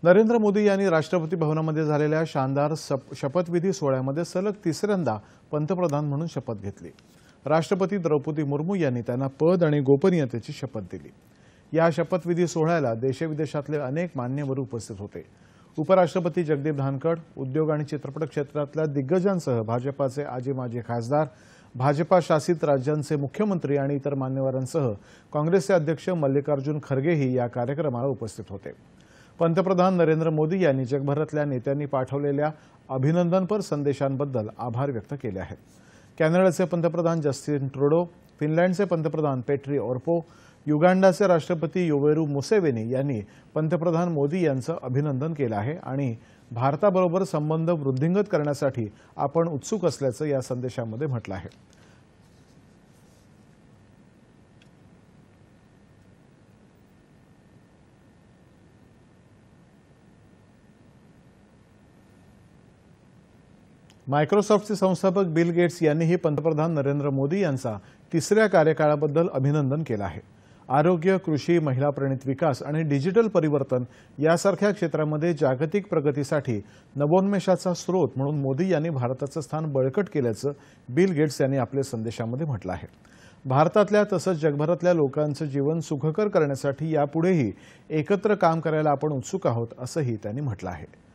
नरेंद्र मोदी यांनी राष्ट्रपती भवनामध्ये झालेल्या शानदार शपथविधी सोहळ्यामध्ये सलग तिसऱ्यांदा पंतप्रधान म्हणून शपथ घेतली। राष्ट्रपती द्रौपदी मुर्मू यांनी त्यांना पद आणि गोपनीयतेची शपथ दिली। या शपथविधी सोहळ्याला देशविदेशातले अनेक मान्यवर उपस्थित होते। उपराष्ट्रपती जगदीप धनखड, उद्योग आणि चित्रपट क्षेत्रातल्या दिग्गजांसह भाजपाचे आजी-माजी खासदार, भाजपा शासित राज्यांचे मुख्यमंत्री आणि इतर मान्यवरांसह काँग्रेसचे अध्यक्ष मल्लिकार्जुन खरगेही या कार्यक्रमाला उपस्थित होते। पंतप्रधान नरेंद्र मोदी यांनी जगभरातल्या नेत्यांनी पाठवलेल्या अभिनंदनपर संदेशांबद्दल आभार व्यक्त केले आहेत। कॅनडाचे पंतप्रधान जस्टिन ट्रुडो, फिनलँडचे पंतप्रधान पेट्री ओरपो, युगांडाचे राष्ट्रपती योवेरू मुसेवेनी यांनी पंतप्रधान मोदी यांचं अभिनंदन केलं आहे आणि भारताबरोबर संबंध वृद्धिंगत करण्यासाठी आपण उत्सुक असल्याचं या संदेशामध्ये म्हटलं आहे। मायक्रोसॉफ्टचे संस्थापक बिल गेट्स यांनीही पंतप्रधान नरेंद्र मोदी यांचा तिसऱ्या कार्यकाळाबद्दल अभिनंदन केलं आहे। आरोग्य, कृषी, महिला प्रणित विकास आणि डिजिटल परिवर्तन यासारख्या क्षेत्रांमध्ये जागतिक प्रगतीसाठी नवोन्मेषाचा स्रोत म्हणून मोदी यांनी भारताचं स्थान बळकट केल्याचं बिल गेट्स यांनी आपल्या संदेशामध्ये म्हटलं आहे। भारतातल्या तसंच जगभरातल्या लोकांचं जीवन सुखकर करण्यासाठी यापुढेही एकत्र काम करायला आपण उत्सुक आहोत असंही त्यांनी म्हटलं आहे।